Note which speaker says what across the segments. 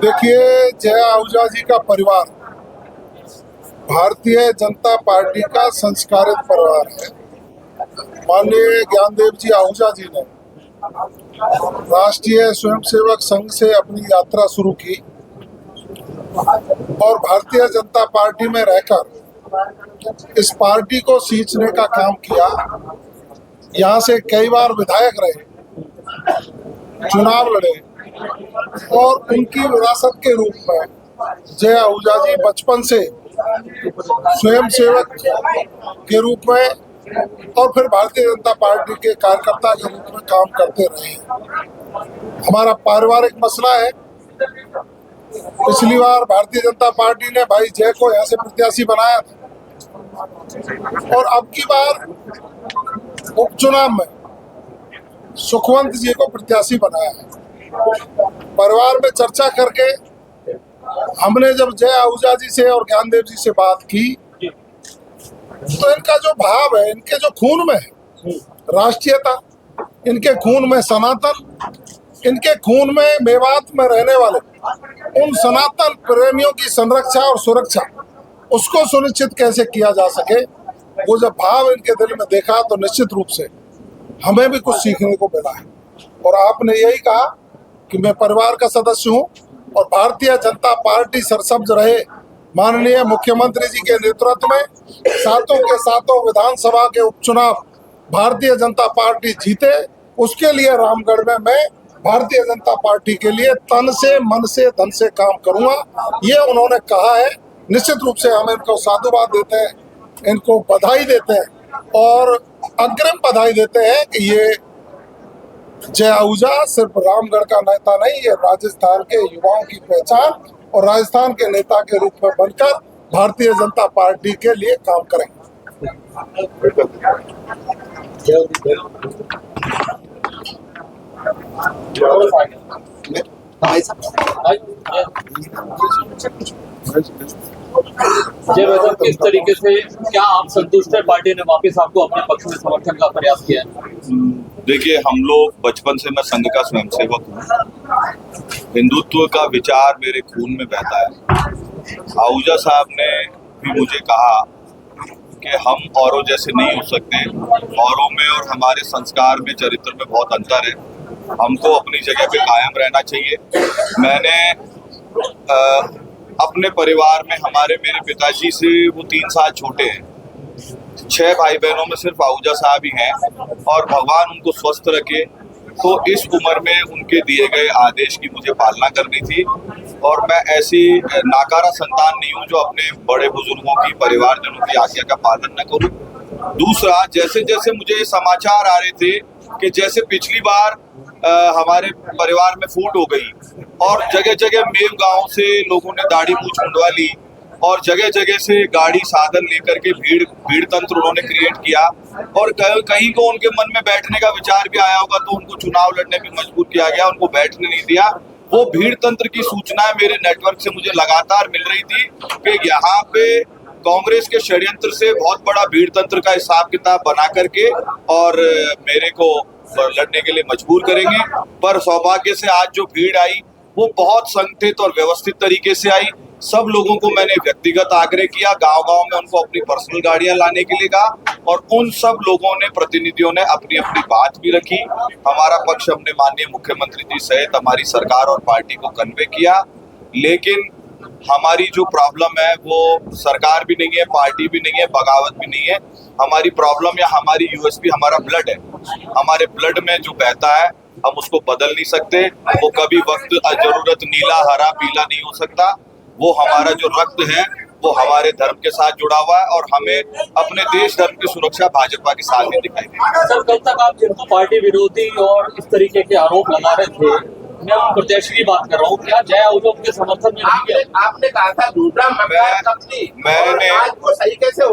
Speaker 1: देखिए, जय आहूजा जी का परिवार भारतीय जनता पार्टी का संस्कारित परिवार है। माननीय ज्ञानदेव जी आहूजा जी ने राष्ट्रीय स्वयंसेवक संघ से अपनी यात्रा शुरू की और भारतीय जनता पार्टी में रहकर इस पार्टी को सींचने का काम किया। यहाँ से कई बार विधायक रहे, चुनाव लड़े और उनकी विरासत के रूप में जय आहूजा जी बचपन से स्वयंसेवक के रूप में और फिर भारतीय जनता पार्टी के कार्यकर्ता के रूप में काम करते रहे। हमारा पारिवारिक मसला है। पिछली बार भारतीय जनता पार्टी ने भाई जय को यहाँ से प्रत्याशी बनाया था और अब की बार उपचुनाव में सुखवंत जी को प्रत्याशी बनाया है। परिवार में चर्चा करके हमने जब जय आहूजा जी से और ज्ञानदेव जी से बात की तो इनका जो भाव है, इनके जो खून में है राष्ट्रीयता, इनके खून में सनातन, इनके खून में मेवात में रहने वाले उन सनातन प्रेमियों की संरक्षा और सुरक्षा, उसको सुनिश्चित कैसे किया जा सके, वो जब भाव इनके दिल में देखा तो निश्चित रूप से हमें भी कुछ सीखने को मिला है। और आपने यही कहा कि मैं परिवार का सदस्य हूँ और भारतीय जनता पार्टी सरसब्ज रहे। माननीय मुख्यमंत्री जी के नेतृत्व में सातों के सातों विधानसभा के उपचुनाव भारतीय जनता पार्टी जीते, उसके लिए रामगढ़ में मैं भारतीय जनता पार्टी के लिए तन से, मन से, धन से काम करूंगा, ये उन्होंने कहा है। निश्चित रूप से हम इनको साधुवाद देते हैं, इनको बधाई देते हैं और अग्रिम बधाई देते हैं कि ये जय आहूजा सिर्फ रामगढ़ का नेता नहीं, ये राजस्थान के युवाओं की पहचान और राजस्थान के नेता के रूप में बनकर भारतीय जनता पार्टी के लिए काम करेंगे।
Speaker 2: जय वैद्य, किस तरीके से क्या आप संतुष्ट है पार्टी ने वापस आपको अपने पक्ष में समर्थन का प्रयास किया है?
Speaker 3: देखिए, हम लोग बचपन से, मैं संघ का स्वयंसेवक हूँ, हिंदुत्व का विचार मेरे खून में बहता है। आहूजा साहब ने भी मुझे कहा कि हम औरों जैसे नहीं हो सकते, औरों में और हमारे संस्कार में, चरित्र में बहुत अंतर है, हमको अपनी जगह पे कायम रहना चाहिए। मैंने अपने परिवार में मेरे पिताजी से वो 3 साल छोटे हैं, 6 भाई बहनों में सिर्फ आहूजा साहब ही हैं और भगवान उनको स्वस्थ रखे। तो इस उम्र में उनके दिए गए आदेश की मुझे पालना करनी थी और मैं ऐसी नाकारा संतान नहीं हूँ जो अपने बड़े बुजुर्गों की, परिवारजनों की आज्ञा का पालन न करूँ। दूसरा, जैसे जैसे मुझे समाचार आ रहे थे कि जैसे पिछली बार हमारे परिवार में फूट हो गई और जगह जगह मेव गांव से लोगों ने दाढ़ी मूंछ मुंडवा ली और जगह जगह से गाड़ी साधन लेकर के भीड़ तंत्र उन्होंने क्रिएट किया और कहीं को उनके मन में बैठने का विचार भी आया होगा तो उनको चुनाव लड़ने में मजबूर किया गया, उनको बैठने नहीं दिया। वो भीड़ तंत्र की सूचनाएं मेरे नेटवर्क से मुझे लगातार मिल रही थी कि यहाँ पे कांग्रेस के षड्यंत्र से बहुत बड़ा भीड़ तंत्र का हिसाब किताब बना करके और मेरे को लड़ने के लिए मजबूर करेंगे। पर सौभाग्य से आज जो भीड़ आई वो बहुत संगठित और व्यवस्थित तरीके से आई। सब लोगों को मैंने व्यक्तिगत आग्रह किया, गांव-गांव में उनको अपनी पर्सनल गाड़ियां लाने के लिए कहा और उन सब लोगों ने, प्रतिनिधियों ने अपनी अपनी बात भी रखी। हमारा पक्ष हमने माननीय मुख्यमंत्री जी सहित हमारी सरकार और पार्टी को कन्वे किया। लेकिन हमारी जो प्रॉब्लम है वो सरकार भी नहीं है, पार्टी भी नहीं है, बगावत भी नहीं है। हमारी प्रॉब्लम या हमारी यूएसपी हमारा ब्लड है। हमारे ब्लड में जो बहता है हम उसको बदल नहीं सकते। वो कभी वक्त जरूरत नीला, हरा, पीला नहीं हो सकता। वो हमारा जो रक्त है वो हमारे धर्म के साथ जुड़ा हुआ है और हमें अपने देश धर्म की सुरक्षा भाजपा के साथ ही दिखाई देगी।
Speaker 2: सर, कल तक आप जिनको पार्टी विरोधी और इस तरीके के आरोप लगा रहे थे, मैं उन प्रत्याशी की बात कर रहा हूँ, क्या जय आहूजा उनके समर्थन में नहीं है?
Speaker 4: आपने कहा था दूसरा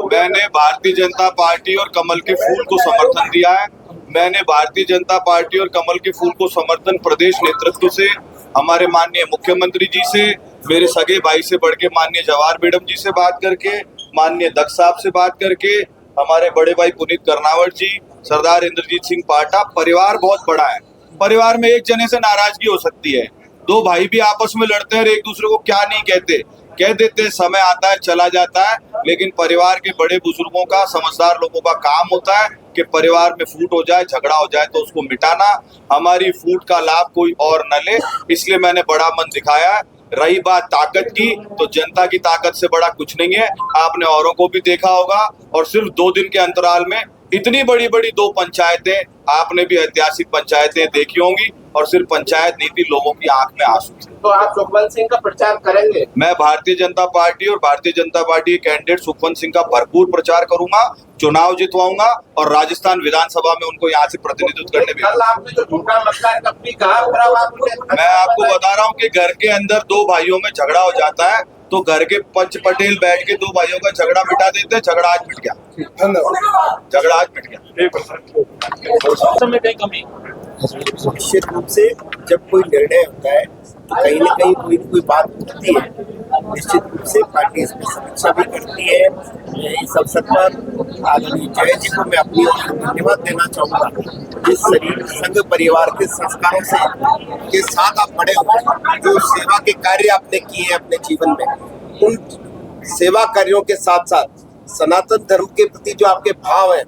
Speaker 3: मैंने भारतीय जनता पार्टी और कमल के फूल को समर्थन दिया है। मैंने भारतीय जनता पार्टी और कमल के फूल को समर्थन प्रदेश नेतृत्व से, हमारे माननीय मुख्यमंत्री जी से, मेरे सगे भाई से बढ़ के माननीय जवाहर मैडम जी से बात करके, माननीय दक्ष साहब से बात करके, हमारे बड़े भाई पुनीत कर्नावट जी, सरदार इंद्रजीत सिंह पाटा, परिवार बहुत बड़ा है। परिवार में एक जने से नाराजगी हो सकती है, दो भाई भी आपस में लड़ते हैं और एक दूसरे को क्या नहीं कहते, कह देते हैं, समय आता है चला जाता है। लेकिन परिवार के बड़े बुजुर्गों का, समझदार लोगों का काम होता है कि परिवार में फूट हो जाए, झगड़ा हो जाए तो उसको मिटाना। हमारी फूट का लाभ कोई और न ले, इसलिए मैंने बड़ा मन दिखाया। रही बात ताकत की, तो जनता की ताकत से बड़ा कुछ नहीं है। आपने औरों को भी देखा होगा, और सिर्फ 2 दिन के अंतराल में इतनी बड़ी बड़ी 2 पंचायतें, आपने भी ऐतिहासिक पंचायतें देखी होंगी, और सिर्फ पंचायत नहीं थी, लोगों की आंख में आंसू थे।
Speaker 4: तो आप सुखवंत सिंह का प्रचार करेंगे?
Speaker 3: मैं भारतीय जनता पार्टी और भारतीय जनता पार्टी के कैंडिडेट सुखवंत सिंह का भरपूर प्रचार करूंगा, चुनाव जितवाऊंगा और राजस्थान विधानसभा में उनको यहाँ से प्रतिनिधित्व करने में।
Speaker 4: कल आपने जो झूठा मसला तब भी कहा,
Speaker 3: मैं आपको बता रहा हूँ कि घर के अंदर 2 भाइयों में झगड़ा हो जाता है तो घर के पंच पटेल बैठ के 2 भाइयों का झगड़ा मिटा देते हैं। झगड़ा आज मिट गया,
Speaker 1: धन्यवाद।
Speaker 3: झगड़ा आज मिट गया।
Speaker 2: समय कहीं कमी
Speaker 5: निश्चित रूप से जब कोई निर्णय होता है तो कहीं न कहीं कोई न कोई बात उठती है। निश्चित रूप से पार्टी इसमें समीक्षा भी करती है। इस अवसर पर आदरणीय जय जी को मैं अपनी ओर से धन्यवाद देना चाहूँगा। जिस शरीर संघ परिवार के संस्कारों से के साथ आप बड़े हुए, जो सेवा के कार्य आपने किए हैं अपने जीवन में, उन सेवा कार्यों के साथ साथ सनातन धर्म के प्रति जो आपके भाव हैं,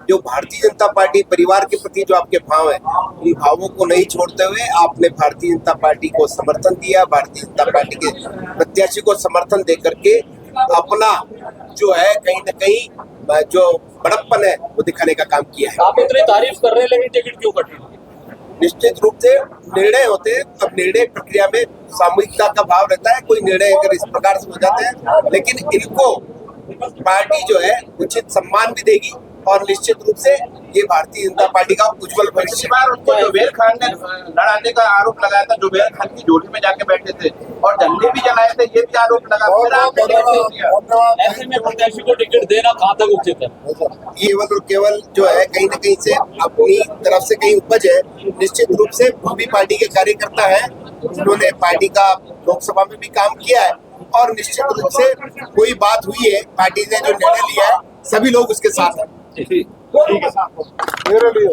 Speaker 5: जो भारतीय जनता पार्टी परिवार के प्रति जो आपके भाव हैं, उन भावों को नहीं छोड़ते हुए आपने भारतीय जनता पार्टी को समर्थन दिया। भारतीय जनता पार्टी के प्रत्याशी को समर्थन दे करके अपना जो है कहीं न कहीं जो बड़प्पन है वो दिखाने का काम किया है।
Speaker 2: आप इतनी तारीफ कर रहे हैं, लेकिन टिकट क्यों कट रही है?
Speaker 5: निश्चित रूप से निर्णय होते हैं, अब निर्णय प्रक्रिया में सामूहिकता का भाव रहता है। कोई निर्णय अगर इस प्रकार से हो जाते हैं, लेकिन इनको पार्टी जो है उचित सम्मान भी देगी और निश्चित रूप से ये भारतीय जनता पार्टी का उज्जवल भविष्य।
Speaker 4: पिछली बार उनको जुबेर खान ने लड़ाने का आरोप लगाया था, जुबेर खान की झोली में जाके बैठे थे और झंडे भी जलाए थे, ये भी आरोप लगा। फिर आपने कैसे किया?
Speaker 2: ऐसे में प्रत्याशी को टिकट देना कहाँ तक उचित है?
Speaker 5: केवल और केवल जो है कहीं न कहीं से अपनी तरफ से कहीं उपज है। निश्चित रूप से वो भी पार्टी के कार्यकर्ता है, उन्होंने पार्टी का लोकसभा में भी काम किया है और निश्चित रूप से कोई बात हुई है, पार्टी ने जो निर्णय लिया है सभी लोग उसके साथ हैं।
Speaker 1: मेरे लिए